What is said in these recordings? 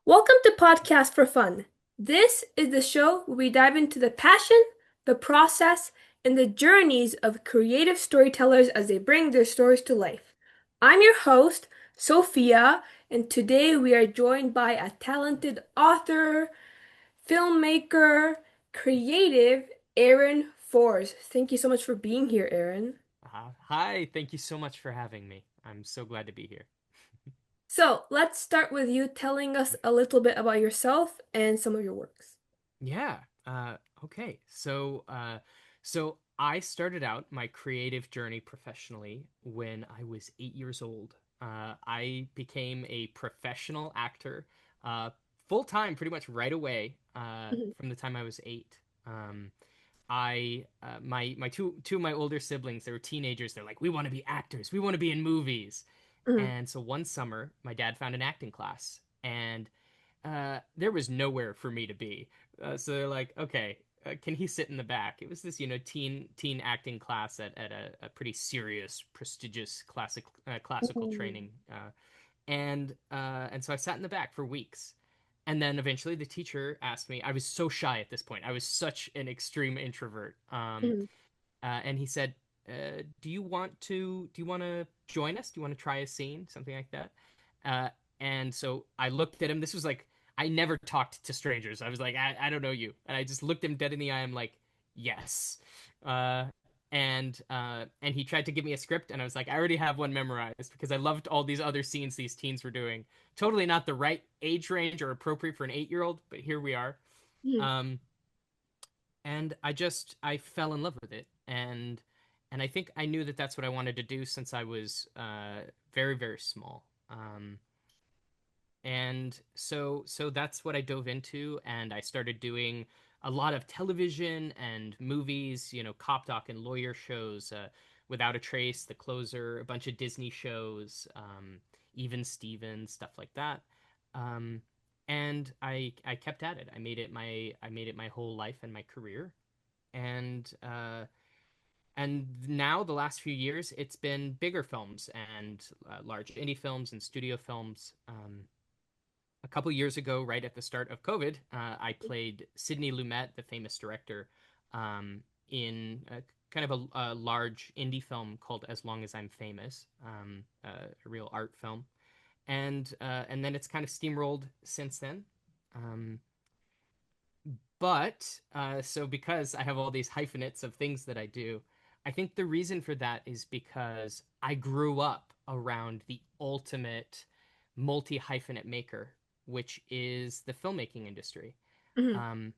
Welcome to Podcast for Fun. This is the show where we dive into the passion, the process, and the journeys of creative storytellers as they bring their stories to life. I'm your host, Sophia, and today we are joined by a talented author, filmmaker, creative, Aaron Fors. Thank you so much for being here, Aaron. Hi, thank you so much for having me. I'm so glad to be here. So let's start with you telling us a little bit about yourself and some of your works. Yeah. Okay. So I started out my creative journey professionally when I was 8 years old. I became a professional actor, uh, full time, pretty much right away, Mhm, from the time I was eight. Um, my two of my older siblings, they were teenagers. They're like, we want to be actors. We want to be in movies. mhm, And so one summer, my dad found an acting class, and there was nowhere for me to be. So they're like, okay, can he sit in the back? It was this, teen acting class at a pretty serious, prestigious classical mhm, training. And so I sat in the back for weeks. And then eventually the teacher asked me. I was so shy at this point. I was such an extreme introvert. mhm, And he said, Do you want to join us? Do you want to try a scene, something like that?" Uh, and so I looked at him. This was like I never talked to strangers. I was like, I don't know you, and I just looked him dead in the eye. I'm like, yes. Uh, and he tried to give me a script, and I was like, I already have one memorized because I loved all these other scenes these teens were doing. Totally not the right age range or appropriate for an 8-year-old, but here we are. mhm. Um, and I fell in love with it, and I think I knew that that's what I wanted to do since I was very very small. And so that's what I dove into, and I started doing a lot of television and movies, cop doc and lawyer shows, Without a Trace, The Closer, a bunch of Disney shows, Even Steven, stuff like that. Um, and I kept at it. I made it my whole life and my career, and now the last few years it's been bigger films and large indie films and studio films. A couple years ago, right at the start of COVID, I played Sidney Lumet, the famous director, in kind of a large indie film called As Long as I'm Famous, a real art film, and then it's kind of steamrolled since then. Um, but because I have all these hyphenates of things that I do, I think the reason for that is because I grew up around the ultimate multi hyphenate maker, which is the filmmaking industry. Mhm. Um,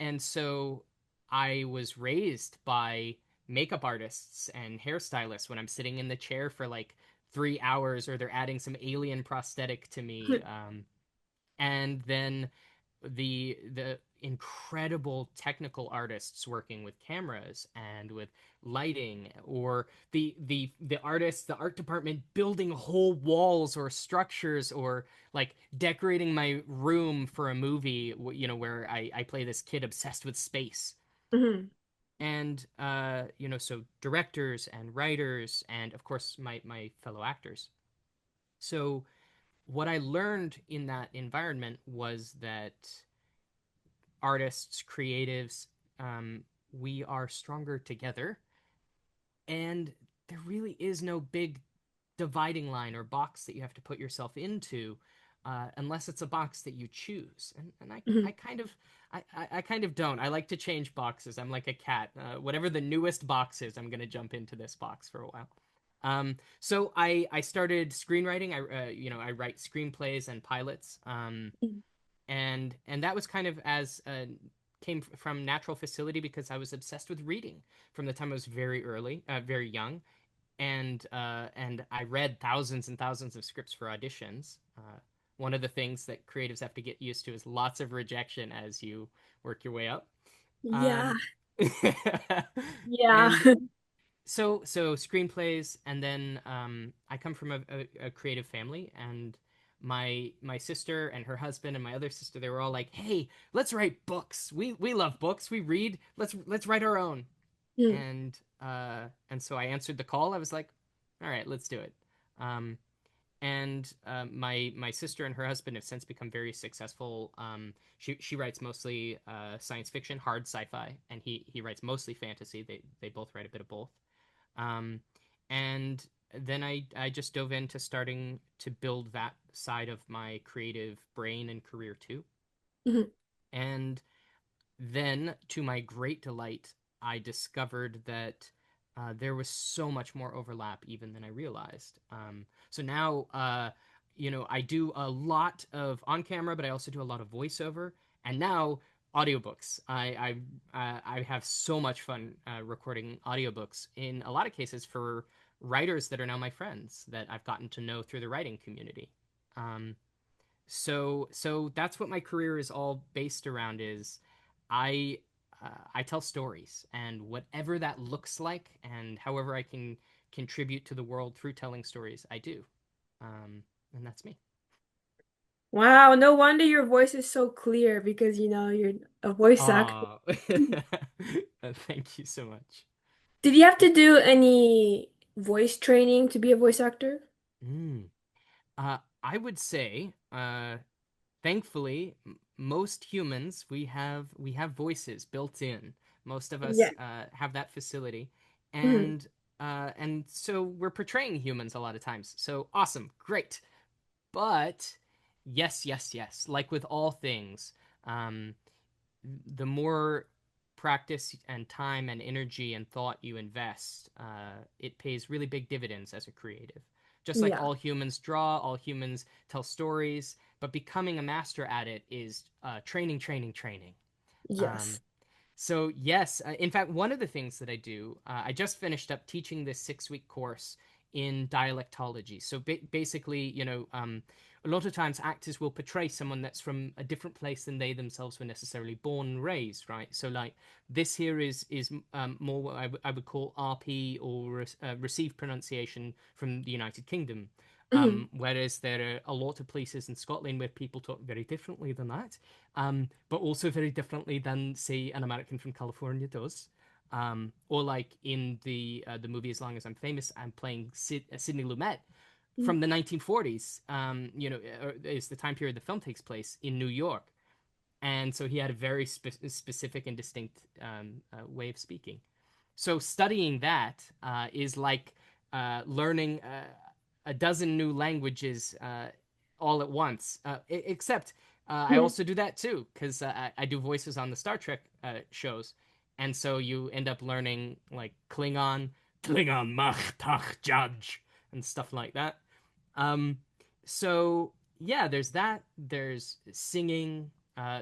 and so I was raised by makeup artists and hairstylists when I'm sitting in the chair for like 3 hours, or they're adding some alien prosthetic to me. And then the incredible technical artists working with cameras and with lighting, or the art department building whole walls or structures, or like decorating my room for a movie, where I play this kid obsessed with space. Mhm. And so directors and writers, and of course my fellow actors. So what I learned in that environment was that artists, creatives, we are stronger together. And there really is no big dividing line or box that you have to put yourself into, unless it's a box that you choose. And I Mhm. kind of I kind of don't. I like to change boxes. I'm like a cat. Whatever the newest box is, I'm gonna jump into this box for a while. So I started screenwriting. I write screenplays and pilots. And that was kind of as came from natural facility because I was obsessed with reading from the time I was very young, and I read thousands and thousands of scripts for auditions. One of the things that creatives have to get used to is lots of rejection as you work your way up. Yeah, Um, yeah. and so screenplays, and then I come from a creative family, and my sister and her husband and my other sister, they were all like, "Hey, let's write books. We love books. We read. Let's write our own." Mhm. And so I answered the call. I was like, "All right, let's do it." Um, And my sister and her husband have since become very successful. She writes mostly science fiction, hard sci-fi, and he writes mostly fantasy. They both write a bit of both. Um, and then I just dove into starting to build that side of my creative brain and career too. Mhm. And then, to my great delight, I discovered that there was so much more overlap even than I realized. So now, I do a lot of on camera, but I also do a lot of voiceover, and now audiobooks. I have so much fun recording audiobooks in a lot of cases for writers that are now my friends that I've gotten to know through the writing community. Um, so that's what my career is all based around is I I tell stories, and whatever that looks like and however I can contribute to the world through telling stories, I do. And that's me. Wow, no wonder your voice is so clear because you're a voice actor. Oh, thank you so much. Did you have to do any voice training to be a voice actor? Mm. I would say, thankfully, most humans we have voices built in. Most of Yeah. us have that facility, Mhm. and so we're portraying humans a lot of times. So awesome, great. But yes, yes, yes. Like with all things, um, the more practice and time and energy and thought you invest, it pays really big dividends as a creative. Just like Yeah. all humans draw, all humans tell stories, but becoming a master at it is training, training, training. Um, Yes. so yes, in fact, one of the things that I do, I just finished up teaching this 6-week course in dialectology. So basically, a lot of times actors will portray someone that's from a different place than they themselves were necessarily born and raised, right? So like this here is more what I would call RP or received pronunciation from the United Kingdom. Mhm. Whereas there are a lot of places in Scotland where people talk very differently than that, but also very differently than, say, an American from California does. Or like in the movie As Long as I'm Famous, I'm playing Sidney Lumet Mhm. from the 1940s. Is the time period the film takes place in New York, and so he had a very specific and distinct way of speaking. So studying that is like learning a dozen new languages all at once. Except I Mhm. also do that too because I do voices on the Star Trek shows, and so you end up learning like Klingon, Mach, Tach, Judge, and stuff like that. Um, so yeah, there's that. There's singing.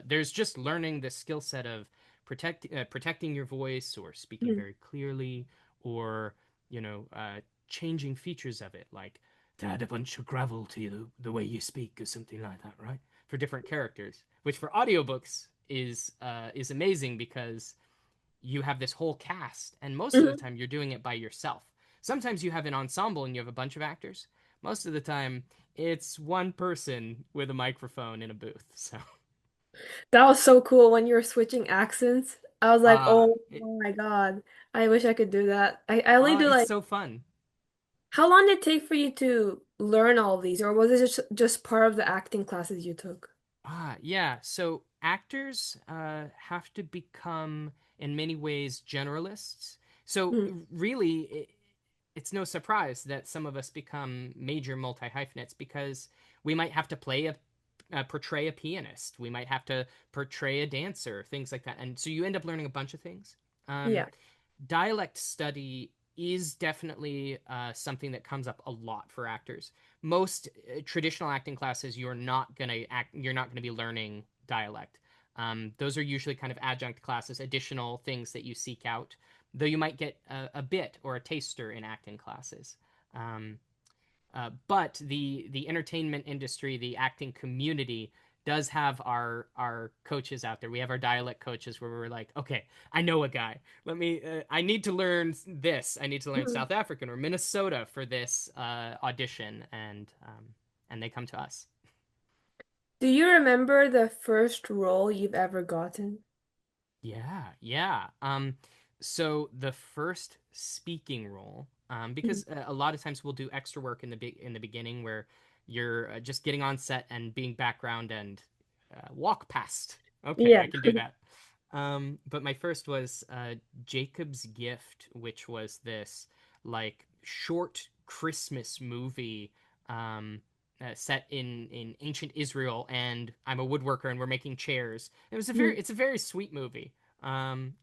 There's just learning the skill set of protecting your voice or speaking Mhm. very clearly or changing features of it, like to add a bunch of gravel to the way you speak or something like that, right? For different characters, which for audiobooks is amazing because you have this whole cast, and most of the Mhm. time you're doing it by yourself. Sometimes you have an ensemble and you have a bunch of actors. Most of the time, it's one person with a microphone in a booth. So, That was so cool when you were switching accents. I was like, uh, oh it, my God. I wish I could do that. I only do it's like, so fun. how long did it take for you to learn all of these, or was it just part of the acting classes you took? Yeah. So actors have to become, in many ways, generalists. So Mhm. really, it's no surprise that some of us become major multi hyphenates because we might have to portray a pianist. We might have to portray a dancer, things like that. And so you end up learning a bunch of things. Um, Yeah. Dialect study is definitely something that comes up a lot for actors. Most traditional acting classes, you're not gonna be learning dialect. Those are usually kind of adjunct classes, additional things that you seek out. Though you might get a bit or a taster in acting classes. Um, but the entertainment industry, the acting community, does have our coaches out there. We have our dialect coaches where we're like, okay, I know a guy. I need to learn this. I need to learn Mhm. South African or Minnesota for this audition, and they come to us. Do you remember the first role you've ever gotten? Yeah, yeah. So the first speaking role, Mhm. because a lot of times we'll do extra work in the beginning where you're just getting on set and being background and walk past. Okay, Yeah. I can do that. But my first was Jacob's Gift, which was this like short Christmas movie set in ancient Israel, and I'm a woodworker and we're making chairs. Mhm. It's a very sweet movie. And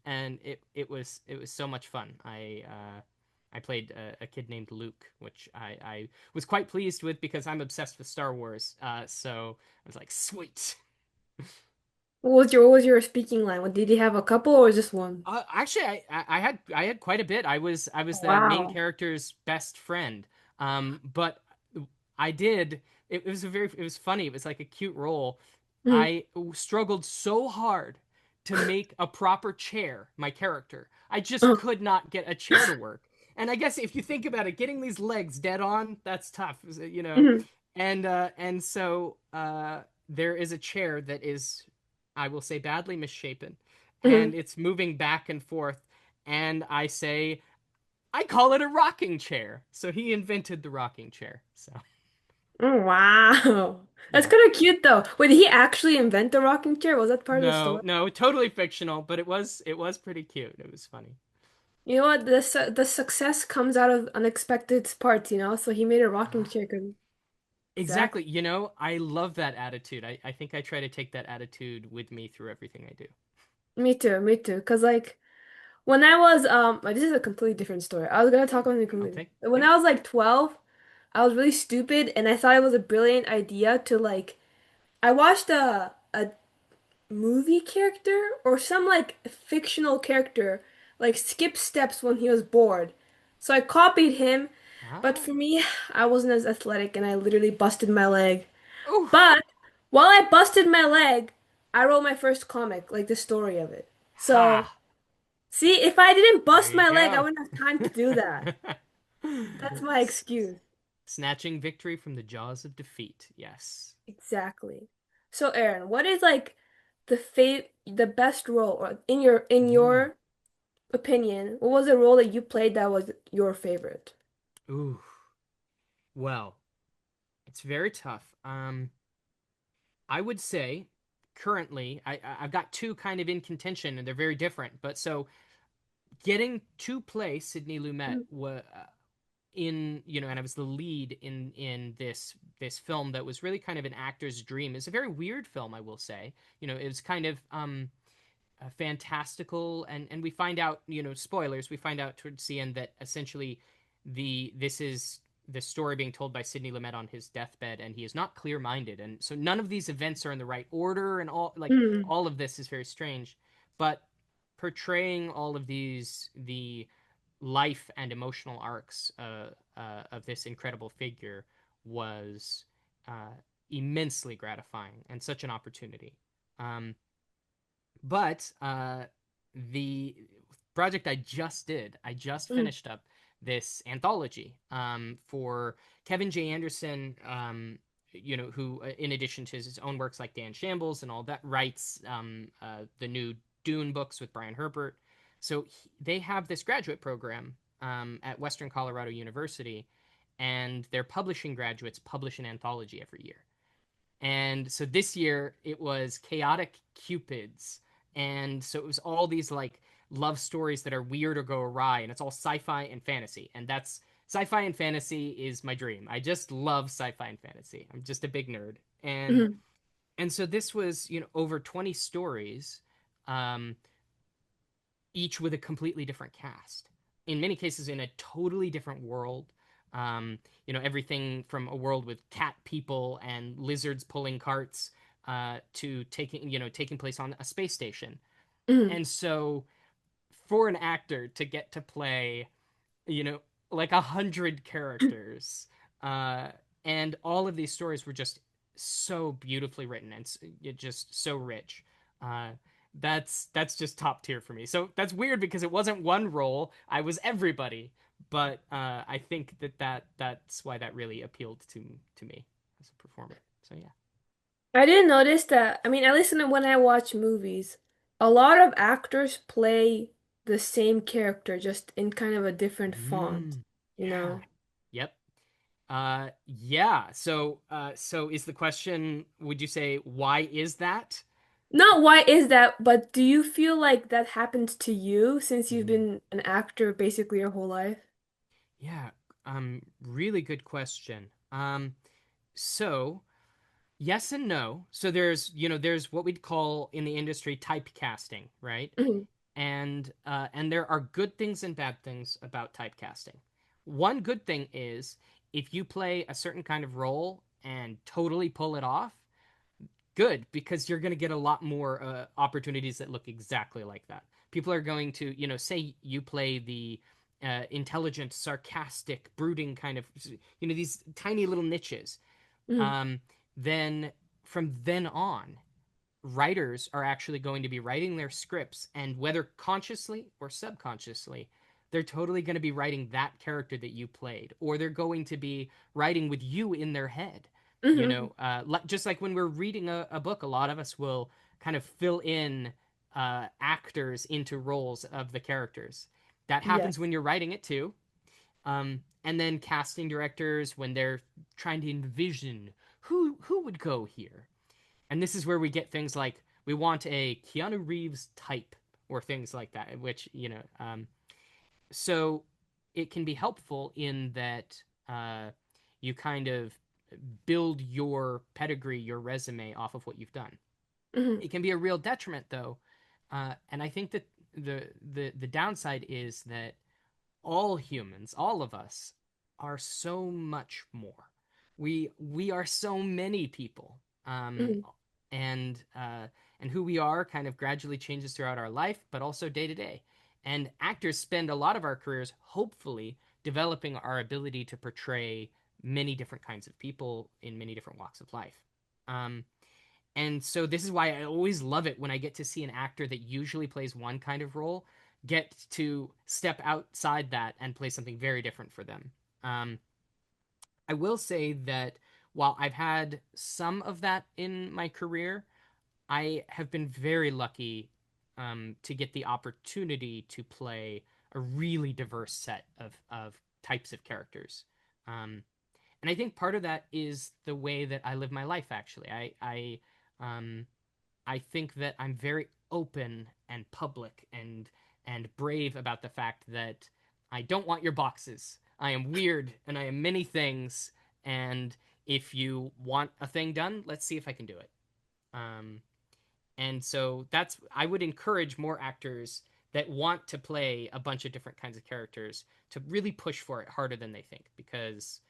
it was so much fun. I played a kid named Luke, which I was quite pleased with because I'm obsessed with Star Wars. So I was like, sweet. What was your speaking line? What, did he have a couple or just one? Actually, I had quite a bit. I was the main Wow. character's best friend. But I did. It was funny. It was like a cute role. Mhm. I struggled so hard to make a proper chair. My character. I just Uh, could not get a chair to work. And I guess if you think about it, getting these legs dead on, that's tough, you know. mhm. And so there is a chair that is, I will say, badly misshapen, and Mhm. it's moving back and forth. And I say, I call it a rocking chair. So he invented the rocking chair. So Oh, wow. That's yeah. kind of cute though. Wait, did he actually invent the rocking chair? Was that part of the No, story? no, totally fictional, but it was pretty cute. It was funny. You know what? The success comes out of unexpected parts, you know? So he made a rocking Ah, chair 'cause exactly. exactly. You know, I love that attitude. I think I try to take that attitude with me through everything I do. Me too, me too. Cause like when I was like, this is a completely different story. I was gonna talk about something I'll completely. take, When yeah. I was like 12, I was really stupid and I thought it was a brilliant idea to like I watched a movie character or some like fictional character like skip steps when he was bored. So I copied him, but Ah. for me, I wasn't as athletic and I literally busted my leg. Oof. But while I busted my leg, I wrote my first comic, like the story of it. So, Ha. see, if I didn't There bust you my leg, I go. wouldn't have time to do that. That's my S- excuse. Snatching victory from the jaws of defeat. Yes. Exactly. So, Aaron, what is like the best role or in Mm. your opinion, what was the role that you played that was your favorite? Ooh. Well, it's very tough. I would say currently I've got two kind of in contention and they're very different. But so getting to play Sidney Lumet in, you know, and I was the lead in this film that was really kind of an actor's dream. It's a very weird film, I will say. You know, it was kind of fantastical, and we find out, you know, spoilers, we find out towards the end that essentially this is the story being told by Sidney Lumet on his deathbed, and he is not clear-minded, and so none of these events are in the right order, and Mm, all of this is very strange. But portraying all of the life and emotional arcs of this incredible figure was uh, immensely gratifying and such an opportunity. Um, but the project I just did, I just mm, finished up this anthology for Kevin J. Anderson, you know, who, in addition to his own works like Dan Shambles and all that, writes the new Dune books with Brian Herbert. So they have this graduate program at Western Colorado University, and their publishing graduates publish an anthology every year. And so this year it was Chaotic Cupids. And so it was all these like love stories that are weird or go awry, and it's all sci-fi and fantasy. And that's sci-fi and fantasy is my dream. I just love sci-fi and fantasy. I'm just a big nerd. mm, And so this was, you know, over 20 stories. Um, each with a completely different cast. In many cases, in a totally different world. You know, everything from a world with cat people and lizards pulling carts to taking place on a space station. mm. And so, for an actor to get to play, you know, like 100 characters, uh, and all of these stories were just so beautifully written and just so rich. Uh, that's just top tier for me. So that's weird because it wasn't one role; I was everybody. But I think that's why that really appealed to me as a performer. So yeah. I didn't notice that. I mean, at least when I watch movies, a lot of actors play the same character just in kind of a different font, Mm, you yeah. know? Yep. Yeah. So is the question, would you say, why is that? Not why is that, but do you feel like that happens to you since you've Mm, been an actor basically your whole life? yeah. Really good question. So yes and no. So there's what we'd call in the industry typecasting, right? Mhm, And there are good things and bad things about typecasting. One good thing is if you play a certain kind of role and totally pull it off, good, because you're going to get a lot more opportunities that look exactly like that. People are going to, say you play the intelligent, sarcastic, brooding kind of, these tiny little niches. mhm, Um, then from then on, writers are actually going to be writing their scripts, and whether consciously or subconsciously, they're totally going to be writing that character that you played, or they're going to be writing with you in their head. mhm. Just like when we're reading a book, a lot of us will kind of fill in actors into roles of the characters. That happens Yes. when you're writing it too. And then casting directors, when they're trying to envision who would go here, and this is where we get things like we want a Keanu Reeves type or things like that, which, so it can be helpful in that you kind of build your pedigree, your resume off of what you've done. Mhm, It can be a real detriment, though. And I think that the downside is that all humans, all of us, are so much more. We are so many people, mhm, and and who we are kind of gradually changes throughout our life, but also day to day. And actors spend a lot of our careers, hopefully, developing our ability to portray many different kinds of people in many different walks of life. Um, and so this is why I always love it when I get to see an actor that usually plays one kind of role get to step outside that and play something very different for them. Um, I will say that while I've had some of that in my career, I have been very lucky to get the opportunity to play a really diverse set of types of characters. Um, and I think part of that is the way that I live my life. Actually, um, I think that I'm very open and public and brave about the fact that I don't want your boxes. I am weird and I am many things. And if you want a thing done, let's see if I can do it. Um, and so that's I would encourage more actors that want to play a bunch of different kinds of characters to really push for it harder than they think, because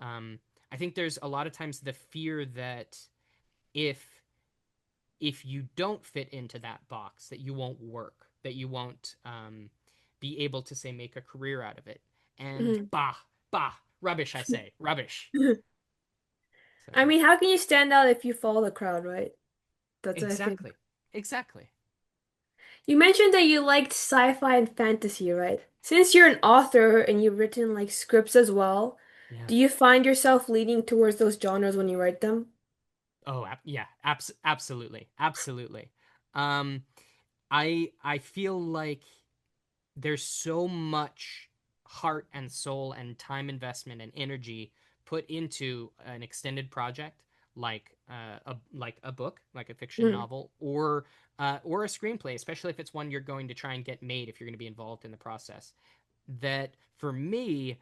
um, I think there's a lot of times the fear that if if you don't fit into that box, that you won't work, that you won't be able to say make a career out of it. And mhm. bah, rubbish. I say rubbish. So I mean, how can you stand out if you follow the crowd, right? That's I think. exactly, exactly. You mentioned that you liked sci-fi and fantasy, right? Since you're an author and you've written like scripts as well, Yeah. do you find yourself leaning towards those genres when you write them? Oh, yeah. Absolutely, absolutely. Um, I feel like there's so much heart and soul and time investment and energy put into an extended project like a book, like a fiction Mhm, novel, or a screenplay, especially if it's one you're going to try and get made if you're going to be involved in the process. That for me,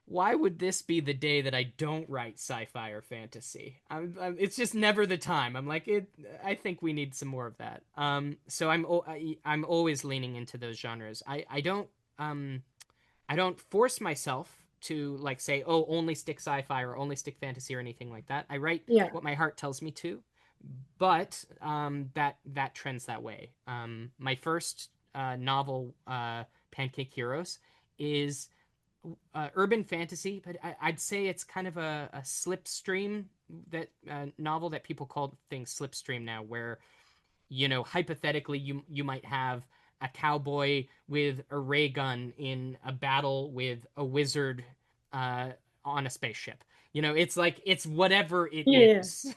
why would this be the day that I don't write sci-fi or fantasy? It's just never the time. I'm like it. I think we need some more of that. So I'm always leaning into those genres. Um I don't force myself to like say, oh, only stick sci-fi or only stick fantasy or anything like that. I write yeah. what my heart tells me to, but that trends that way. My first novel, Pancake Heroes, is urban fantasy, but I'd say it's kind of a slipstream that novel that people call things slipstream now, where hypothetically you might have a cowboy with a ray gun in a battle with a wizard uh, on a spaceship. It's like it's whatever it Yeah, yeah. is.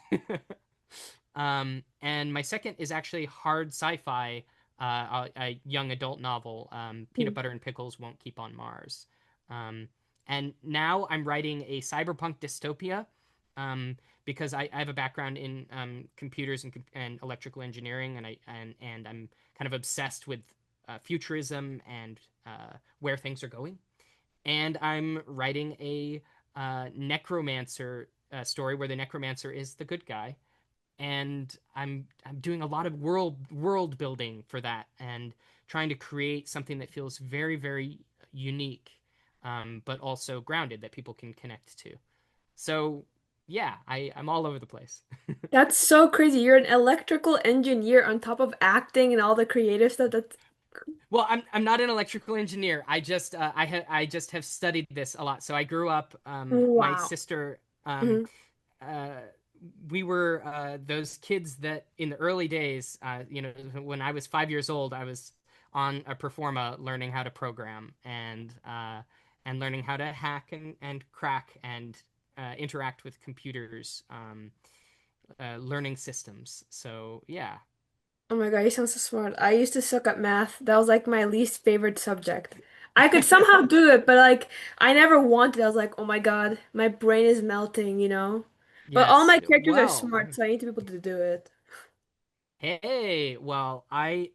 And my second is actually hard sci-fi, a young adult novel, Peanut Mm. Butter and Pickles Won't Keep on Mars. Um, And now I'm writing a cyberpunk dystopia, um, because I have a background in computers and electrical engineering, and I'm kind of obsessed with futurism and where things are going. And I'm writing a necromancer story where the necromancer is the good guy, and I'm doing a lot of world building for that and trying to create something that feels very very unique, but also grounded that people can connect to. So yeah, I'm all over the place. That's so crazy. You're an electrical engineer on top of acting and all the creative stuff. That's Well, I'm not an electrical engineer. I just have studied this a lot. So I grew up. My wow. sister. Hmm. Uh, we were those kids that in the early days. When I was 5 years old, I was on a Performa learning how to program and learning how to hack and crack and interact with computers, learning systems. So yeah. Oh my God, you sound so smart. I used to suck at math. That was like my least favorite subject. I could somehow do it, but like I never wanted. I was like, oh my God, my brain is melting, you know? But all Yes. my characters are Well, smart, so I need to be able to do it. hey, well, I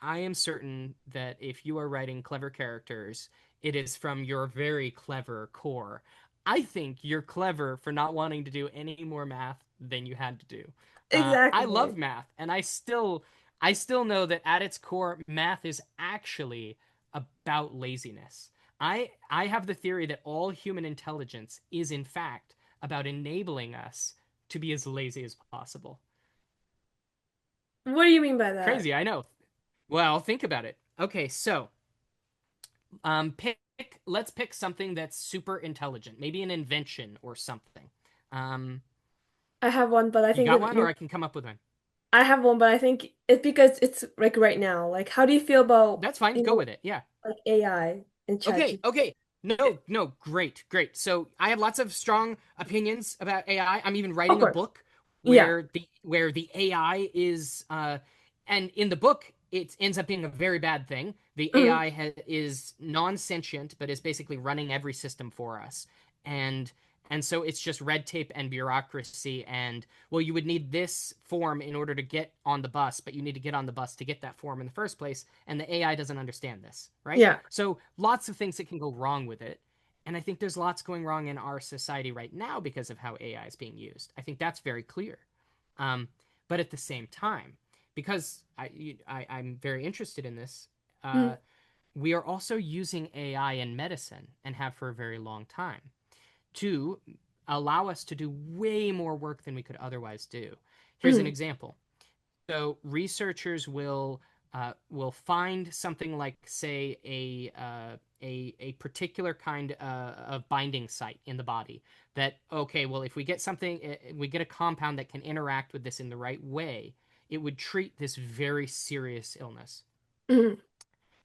am certain that if you are writing clever characters, it is from your very clever core. I think you're clever for not wanting to do any more math than you had to do. I Exactly. love math, and I still know that at its core, math is actually about laziness. I have the theory that all human intelligence is in fact about enabling us to be as lazy as possible. What do you mean by that? Crazy, I know. Well, think about it. Okay, so pick let's pick something that's super intelligent, maybe an invention or something. Um, I have one, but I you think got it, one, or I can come up with one. I have one, but I think it's because it's like right now. Like, how do you feel about, That's fine. you Go know, with it. Yeah. like AI and Okay, ChatGPT? okay. No, no, great, great. So I have lots of strong opinions about AI. I'm even Of writing a course. book Yeah. where the AI is and in the book it ends up being a very bad thing. The Mhm. AI is non-sentient but is basically running every system for us. And so it's just red tape and bureaucracy and well you would need this form in order to get on the bus, but you need to get on the bus to get that form in the first place, and the AI doesn't understand this, right? Yeah. So lots of things that can go wrong with it. And I think there's lots going wrong in our society right now because of how AI is being used. I think that's very clear. Um, but at the same time, because I'm very interested in this, Mhm. uh, we are also using AI in medicine and have for a very long time to allow us to do way more work than we could otherwise do. Here's an Mhm. example. So researchers will find something like, say, a particular kind of binding site in the body. That okay, well, if we get something, we get a compound that can interact with this in the right way, it would treat this very serious illness. Mhm.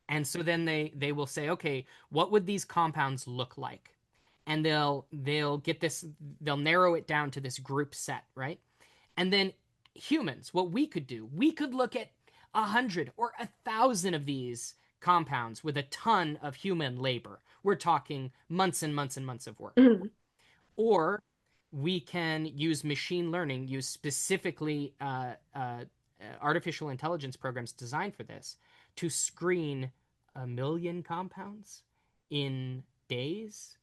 And so then they will say, okay, what would these compounds look like? And they'll narrow it down to this group set, right? And then humans, what we could do, we could look at 100 or 1,000 of these compounds with a ton of human labor. We're talking months and months and months of work. Mhm. Or we can use machine learning, use specifically artificial intelligence programs designed for this to screen 1 million compounds in days,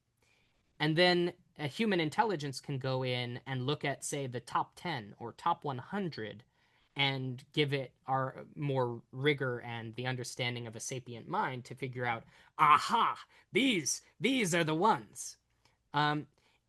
and then a human intelligence can go in and look at, say, the top 10 or top 100 and give it our more rigor and the understanding of a sapient mind to figure out, aha, these are the ones. Um,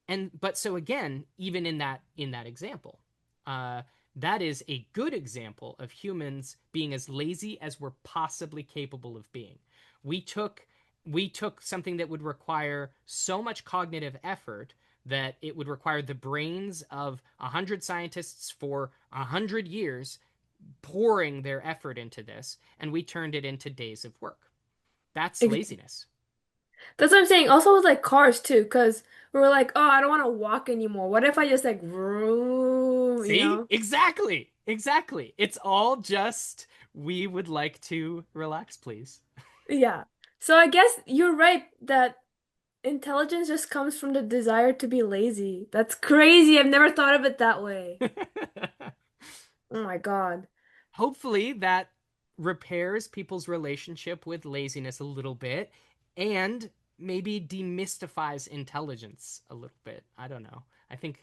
and but so again, even in that example, uh, that is a good example of humans being as lazy as we're possibly capable of being. We took we took something that would require so much cognitive effort that it would require the brains of 100 scientists for 100 years pouring their effort into this, and we turned it into days of work. That's Exactly. laziness. That's what I'm saying. Also with like cars too, because we were like, oh, I don't want to walk anymore. What if I just like vroom, you See? know? Exactly. Exactly. It's all just we would like to relax, please. Yeah. So I guess you're right that Intelligence just comes from the desire to be lazy. That's crazy. I've never thought of it that way. Oh my God. Hopefully that repairs people's relationship with laziness a little bit and maybe demystifies intelligence a little bit. I don't know. I think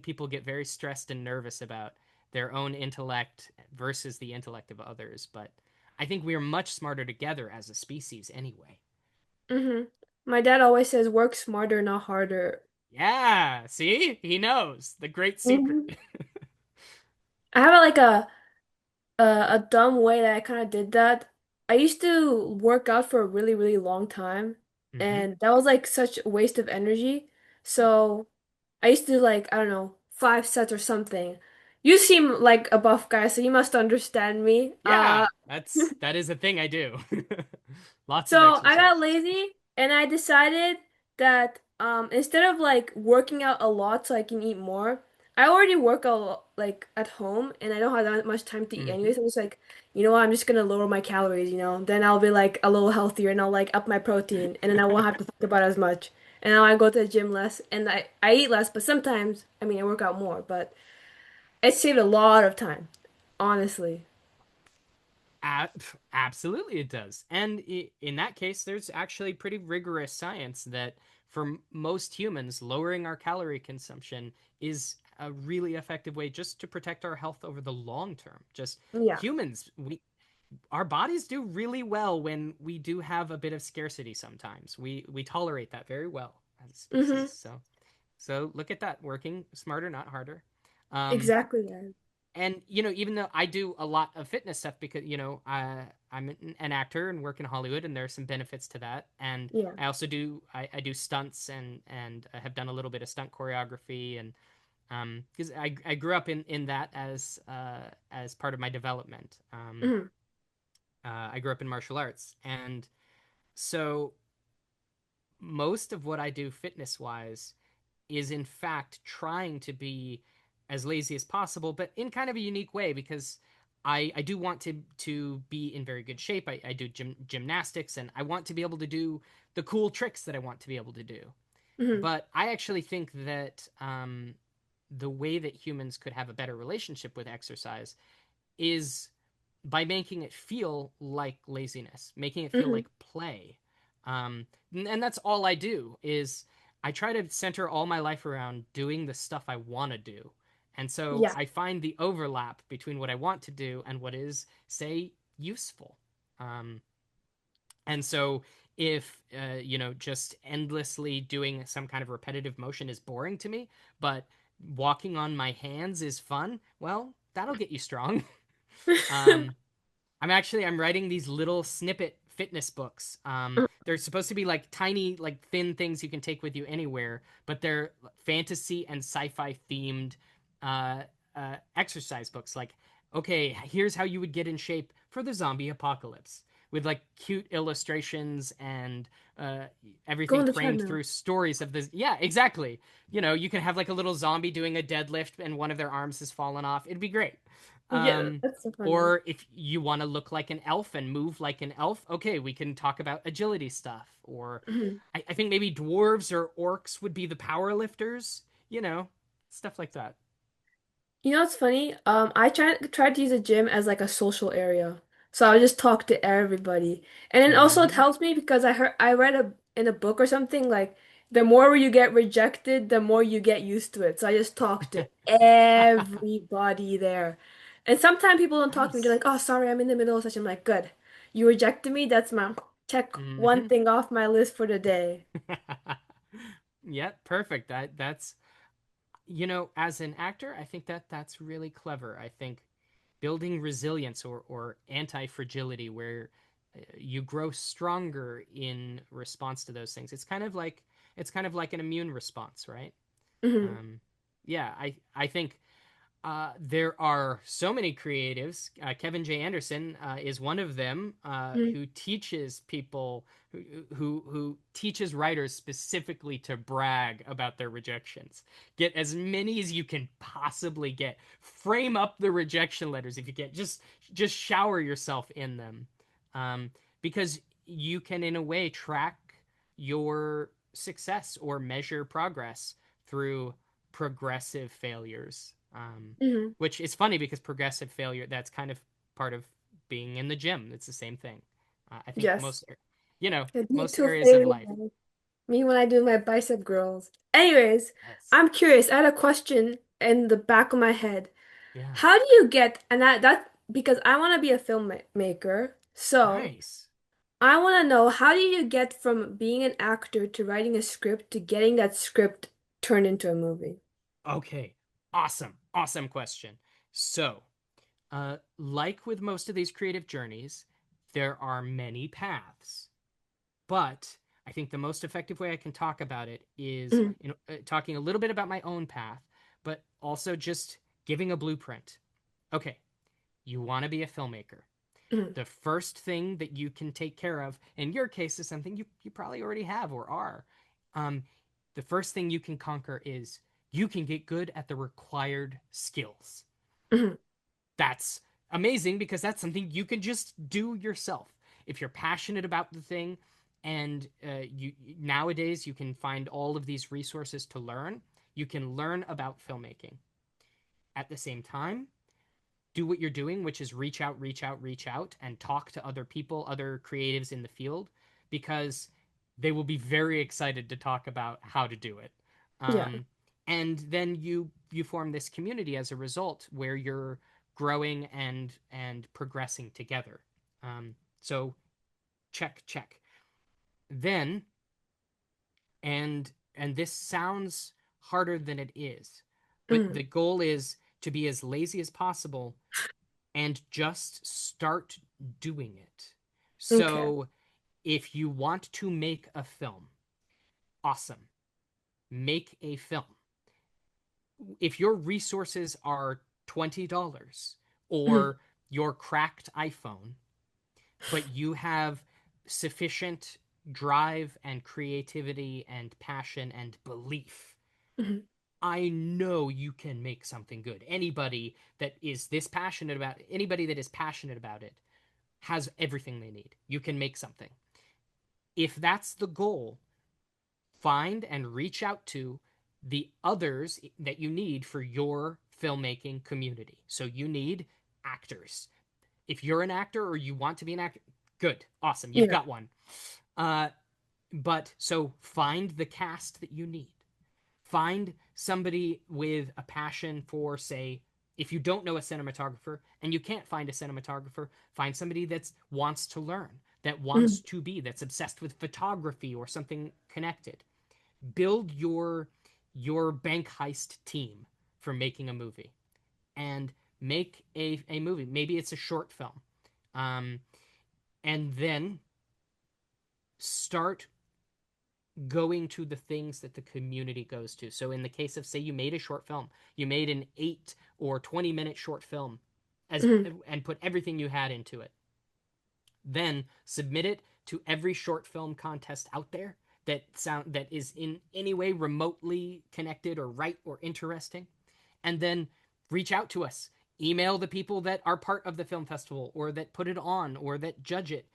people get very stressed and nervous about their own intellect versus the intellect of others, but I think we are much smarter together as a species anyway. Hmm. My dad always says work smarter, not harder. Yeah, see? He knows the great secret. Hmm. I have a dumb way that I kind of did that. I used to work out for a really, really long time, Hmm. and that was like such a waste of energy. So I used to do like, I don't know, 5 sets or something. You seem like a buff guy, so you must understand me. Yeah, that is a thing I do. Lots of So I got exercise. lazy and I decided that instead of like working out a lot so I can eat more, I already work out like at home and I don't have that much time to eat Hmm. anyway. So I'm just like, you know what, I'm just gonna lower my calories, Then I'll be like a little healthier and I'll like up my protein and then I won't have to think about it as much. And now I go to the gym less and I eat less, but sometimes I mean I work out more, but it saved a lot of time, honestly. Absolutely, it does. And in that case, there's actually pretty rigorous science that for most humans, lowering our calorie consumption is a really effective way just to protect our health over the long term. Just Yeah. humans, our bodies do really well when we do have a bit of scarcity sometimes. We tolerate that very well as a species. Mm-hmm. So look at that working smarter, not harder. Um, Exactly, guys. and even though I do a lot of fitness stuff because I'm an actor and work in Hollywood, and there are some benefits to that. And Yeah. I also I do stunts and I have done a little bit of stunt choreography and because I grew up in that as part of my development. Mm-hmm. I grew up in martial arts, and so most of what I do fitness wise is in fact trying to be as lazy as possible, but in kind of a unique way because I do want to be in very good shape. I do gymnastics and I want to be able to do the cool tricks that I want to be able to do. Mm-hmm. But I actually think that the way that humans could have a better relationship with exercise is by making it feel like laziness, making it feel Mm-hmm. like play. And that's all I do is I try to center all my life around doing the stuff I want to do. And so Yeah. I find the overlap between what I want to do and what is, say, useful. Um, and so if just endlessly doing some kind of repetitive motion is boring to me, but walking on my hands is fun, well, that'll get you strong. um, I'm writing these little snippet fitness books. They're supposed to be like tiny, like thin things you can take with you anywhere, but they're fantasy and sci-fi themed uh, exercise books. Like, okay, here's how you would get in shape for the zombie apocalypse, with like cute illustrations and uh, Go everything on the framed treadmill. through stories of this. Yeah, exactly. You can have like a little zombie doing a deadlift and one of their arms has fallen off. It'd be great. Yeah, Um, that's so funny. or if you want to look like an elf and move like an elf, okay, we can talk about agility stuff. Or Mhm. I think maybe dwarves or orcs would be the power lifters, stuff like that. You know what's funny? I tried to use a gym as like a social area, so I would just talk to everybody, and then also it Hmm. helps me because I read in a book or something like the more you get rejected, the more you get used to it. So I just talk to everybody there, and sometimes people don't talk to me. They're Nice. like, "Oh, sorry, I'm in the middle of such." I'm like, "Good, you rejected me. That's my check one Hmm. thing off my list for the day." Yeah, perfect. That's as an actor, I think that's really clever. I think building resilience or anti-fragility where you grow stronger in response to those things. It's kind of like an immune response, right? Hmm. Um, yeah, I think there are so many creatives. Kevin J. Anderson is one of them Hmm. who teaches people who teaches writers specifically to brag about their rejections. Get as many as you can possibly get. Frame up the rejection letters if you can. Just shower yourself in them, um, because you can in a way track your success or measure progress through progressive failures. Hmm. Which is funny because progressive failure, that's kind of part of being in the gym. It's the same thing. I think Yes. most, you know, I need most to areas of fail. life. Me when I do my bicep curls. Anyways, Yes. I'm curious. I had a question in the back of my head. Yeah. How do you get, and that because I want to be a filmmaker, so Nice. I want to know how do you get from being an actor to writing a script to getting that script turned into a movie? Okay. Awesome. Awesome question. So, like with most of these creative journeys, there are many paths. But I think the most effective way I can talk about it is Mhm, talking a little bit about my own path, but also just giving a blueprint. Okay, you want to be a filmmaker. mhm, The first thing that you can take care of, in your case, is something you probably already have or are. Um, the first thing you can conquer is you can get good at the required skills. mhm, That's amazing because that's something you can just do yourself. If you're passionate about the thing, and you nowadays you can find all of these resources to learn, you can learn about filmmaking. At the same time, do what you're doing, which is reach out, reach out, reach out, and talk to other people, other creatives in the field, because they will be very excited to talk about how to do it. yeah. And then you form this community as a result, where you're growing and progressing together. So check, check. Then and this sounds harder than it is, but Mhm, the goal is to be as lazy as possible and just start doing it. okay. So if you want to make a film, awesome. Make a film. If your resources are $20 Mhm, or your cracked iPhone, but you have sufficient drive and creativity and passion and belief, mhm, I know you can make something good. Anybody that is passionate about it has everything they need. You can make something. If that's the goal, find and reach out to the others that you need for your filmmaking community. So you need actors. If you're an actor or you want to be an actor, good, awesome, you've yeah. got one. Uh, but so find the cast that you need. Find somebody with a passion for, say, if you don't know a cinematographer and you can't find a cinematographer, find somebody that wants to learn, that wants Mhm, to be, that's obsessed with photography or something connected. Build your bank heist team for making a movie and make a movie. Maybe it's a short film. Um, and then start going to the things that the community goes to. So in the case of, say, you made a short film, you made an 8 or 20 minute short film as mhm, and put everything you had into it. Then submit it to every short film contest out there that is in any way remotely connected or right or interesting, and then reach out to us. Email the people that are part of the film festival or that put it on or that judge it.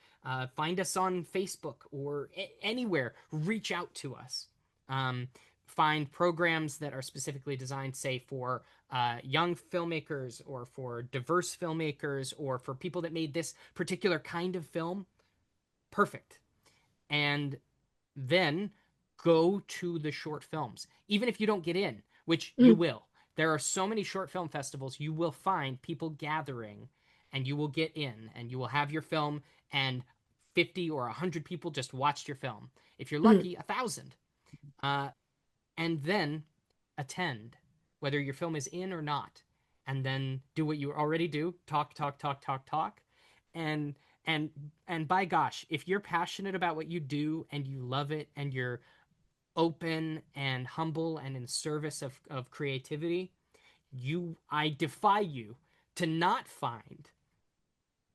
Find us on Facebook or anywhere. Reach out to us. Um, Find programs that are specifically designed, say, for young filmmakers or for diverse filmmakers or for people that made this particular kind of film. Perfect. And then go to the short films. Even if you don't get in, which you mhm, will. There are so many short film festivals, you will find people gathering and you will get in and you will have your film and 50 or 100 people just watched your film. If you're mhm, lucky, 1,000. Uh, and then attend, whether your film is in or not. And then do what you already do, talk, talk, talk, talk, talk. And and and by gosh, if you're passionate about what you do and you love it and you're open and humble and in service of creativity, I defy you to not find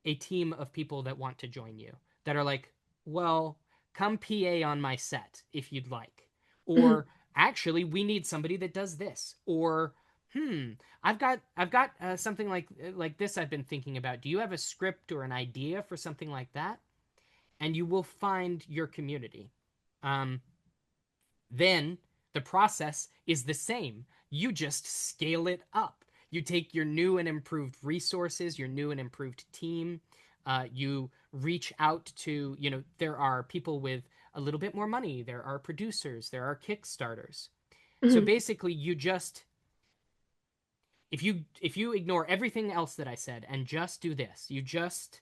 a team of people that want to join you, that are like, well, come PA on my set if you'd like. mhm. Or actually, we need somebody that does this. Or I've got something like this I've been thinking about. Do you have a script or an idea for something like that? And you will find your community. Um, Then the process is the same. You just scale it up. You take your new and improved resources, your new and improved team. You reach out to, there are people with a little bit more money. There are producers. There are Kickstarters. So Mhm. basically, you just if you ignore everything else that I said and just do this, you just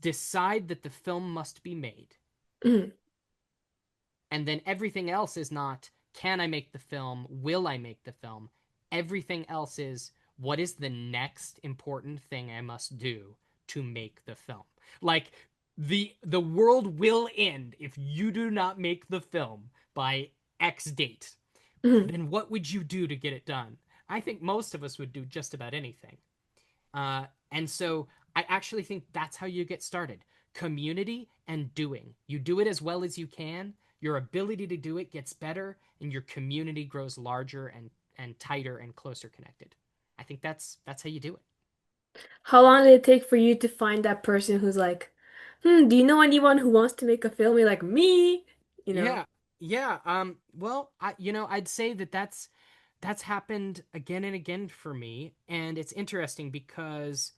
decide that the film must be made, Mhm. and then everything else is not can I make the film, will I make the film. Everything else is what is the next important thing I must do to make the film. Like the world will end if you do not make the film by X date. Mhm. Then what would you do to get it done? I think most of us would do just about anything. And so I actually think that's how you get started. Community and doing. You do it as well as you can. Your ability to do it gets better, and your community grows larger and tighter and closer connected. I think that's how you do it. How long did it take for you to find that person who's like, do you know anyone who wants to make a film? You're like, me? You know? Yeah, yeah. Well, I'd say that's happened again and again for me, and it's interesting because,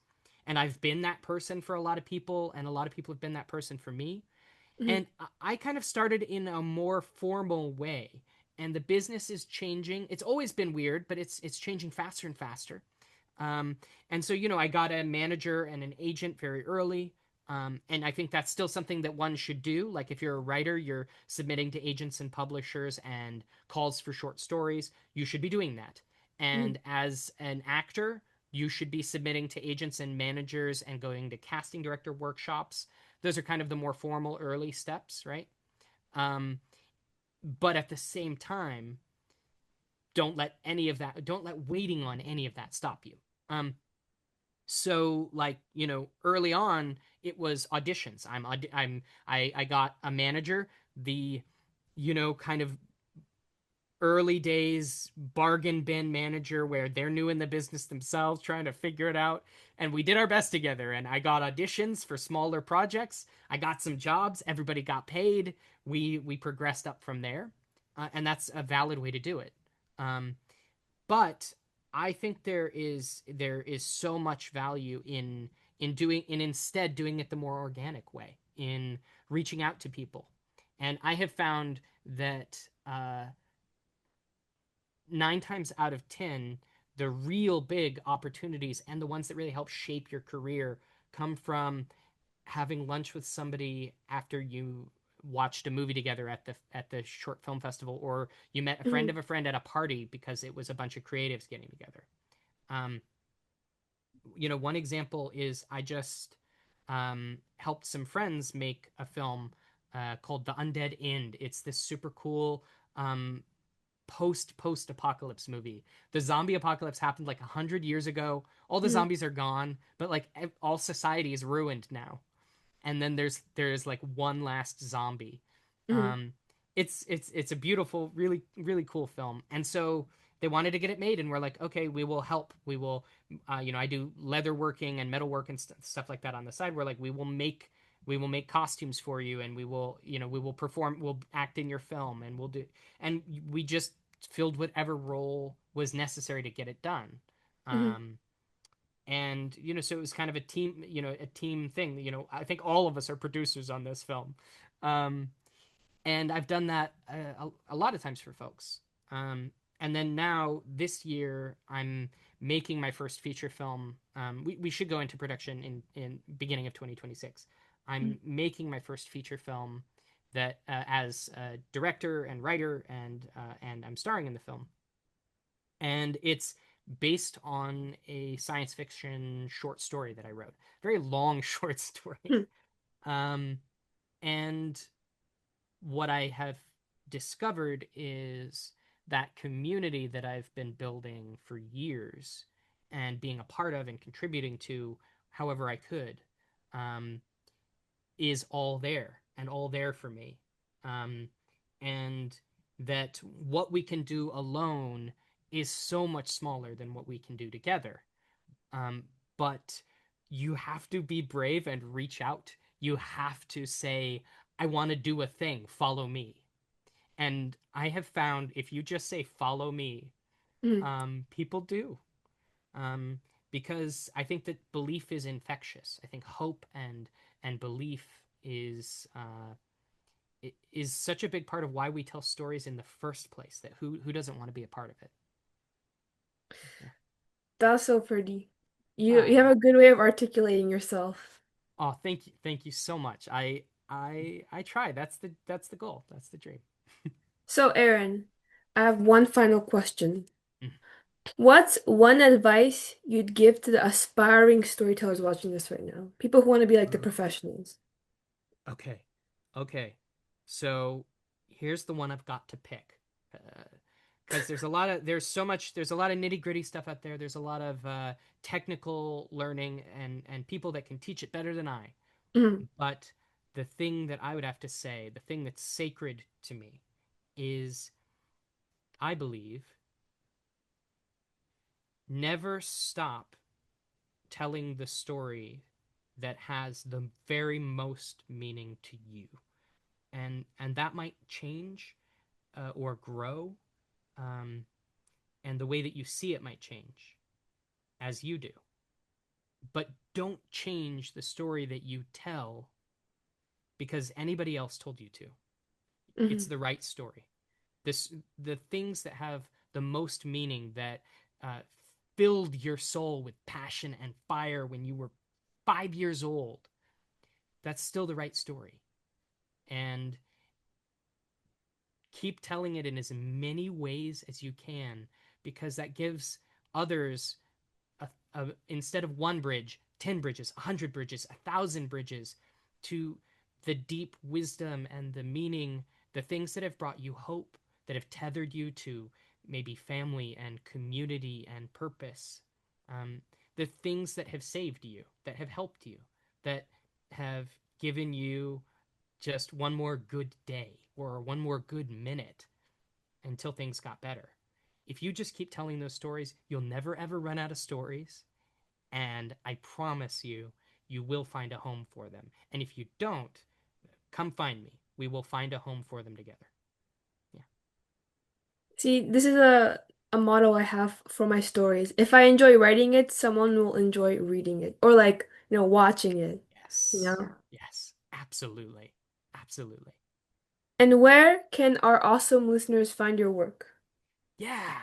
and I've been that person for a lot of people, and a lot of people have been that person for me. Mhm. And I kind of started in a more formal way, and the business is changing. It's always been weird, but it's changing faster and faster. Um, and so, I got a manager and an agent very early. And I think that's still something that one should do. Like if you're a writer, you're submitting to agents and publishers and calls for short stories, you should be doing that. Mhm. And as an actor, you should be submitting to agents and managers and going to casting director workshops. Those are kind of the more formal early steps, right? Um, but at the same time, don't let waiting on any of that stop you. Um, so like early on it was auditions. I got a manager, the kind of early days bargain bin manager where they're new in the business themselves trying to figure it out, and we did our best together, and I got auditions for smaller projects, I got some jobs, everybody got paid, we progressed up from there. And that's a valid way to do it. Um, but I think there is so much value in instead doing it the more organic way, in reaching out to people. And I have found that 9 times out of 10, the real big opportunities and the ones that really help shape your career come from having lunch with somebody after you watched a movie together at the short film festival, or you met a friend Mhm. of a friend at a party because it was a bunch of creatives getting together. Um, one example is I just helped some friends make a film called The Undead End. It's this super cool um, post apocalypse movie. The zombie apocalypse happened like 100 years ago. All the Mhm. zombies are gone, but like all society is ruined now. And then there's like one last zombie. Mhm. Um, it's a beautiful, really really cool film, and so they wanted to get it made, and we're like, okay, we will help. We will, I do leather working and metal work and stuff like that on the side. We're like, we will make costumes for you, and we will perform, we'll act in your film, and we'll do, and we just filled whatever role was necessary to get it done. Mhm. And so it was kind of a team thing. I think all of us are producers on this film. um and I've done that a lot of times for folks. And then now this year I'm making my first feature film. We should go into production in beginning of 2026. Mhm. I'm making my first feature film that as a director and writer, and I'm starring in the film, and it's based on a science fiction short story that I wrote. Very long short story. Mhm. Um, and what I have discovered is that community that I've been building for years and being a part of and contributing to however I could, um, is all there and all there for me. Um, and that what we can do alone is so much smaller than what we can do together. Um, but you have to be brave and reach out. You have to say, I want to do a thing, follow me. And I have found if you just say follow me, Mhm. people do. Um, because I think that belief is infectious. I think hope and belief is such a big part of why we tell stories in the first place. That who doesn't want to be a part of it? Yeah. That's so pretty. You have Ah, a good way of articulating yourself. oh, thank you so much. I try. That's the goal. That's the dream. So, Aaron, I have one final question. Mm. What's one advice you'd give to the aspiring storytellers watching this right now? People who want to be like the Ooh. professionals. Okay, okay. So here's the one I've got to pick. Because there's a lot of nitty gritty stuff out there. There's a lot of technical learning and people that can teach it better than I. Mhm, But the thing that I would have to say, the thing that's sacred to me, is I believe never stop telling the story that has the very most meaning to you, and that might change or grow, um, and the way that you see it might change as you do. But don't change the story that you tell because anybody else told you to. It's mhm. the right story. The things that have the most meaning, that uh, filled your soul with passion and fire when you were 5 years old, that's still the right story. And keep telling it in as many ways as you can, because that gives others instead of one bridge, 10 bridges, 100 bridges, 1,000 bridges to the deep wisdom and the meaning, the things that have brought you hope, that have tethered you to maybe family and community and purpose, um, the things that have saved you, that have helped you, that have given you just one more good day or one more good minute until things got better. If you just keep telling those stories, you'll never ever run out of stories. And I promise you, you will find a home for them. And if you don't, come find me. We will find a home for them together. Yeah. See, this is a motto I have for my stories. If I enjoy writing it, someone will enjoy reading it or like, watching it, you Yes. know? Yes. Absolutely. Absolutely. And where can our awesome listeners find your work? Yeah.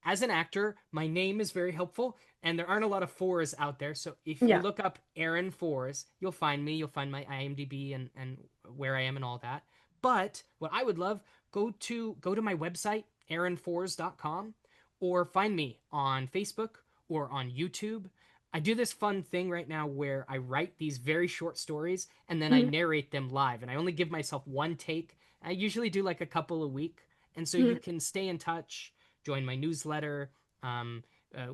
As an actor, my name is very helpful, and there aren't a lot of fours out there. So if you Yeah. look up Aaron Fours, you'll find me. You'll find my IMDb and where I am and all that. But what I would love, go to my website, aaronfours.com, or find me on Facebook or on YouTube. I do this fun thing right now where I write these very short stories and then I Mhm, narrate them live, and I only give myself one take. I usually do like a couple a week, and so you mhm. can stay in touch, join my newsletter. Um,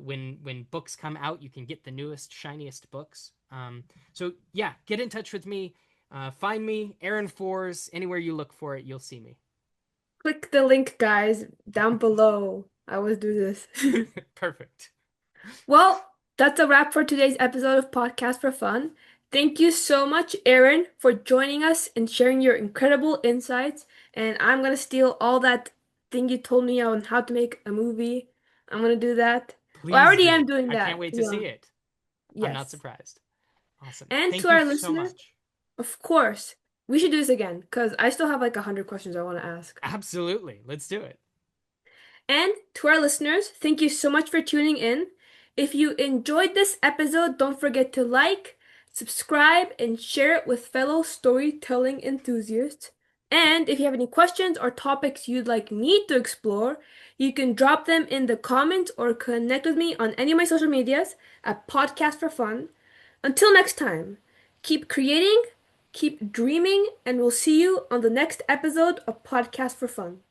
when books come out, you can get the newest, shiniest books. So yeah, get in touch with me. Find me, Aaron Fours. Anywhere you look for it, you'll see me. Click the link, guys, down below. I always do this. Perfect. Well, that's a wrap for today's episode of Podcast for Fun. Thank you so much, Aaron, for joining us and sharing your incredible insights. And I'm gonna steal all that thing you told me on how to make a movie. I'm gonna do that. Well, I Please already am do. doing I can't that. wait to Yeah. see it. I'm not Yes. surprised. Awesome. And to Thank you our so listeners, much. of course, we should do this again because I still have like 100 questions I want to ask. Absolutely. Let's do it. And to our listeners, thank you so much for tuning in. If you enjoyed this episode, don't forget to like, subscribe, and share it with fellow storytelling enthusiasts. And if you have any questions or topics you'd like me to explore, you can drop them in the comments or connect with me on any of my social medias at Podcast for Fun. Until next time, keep creating, keep dreaming, and we'll see you on the next episode of Podcast for Fun.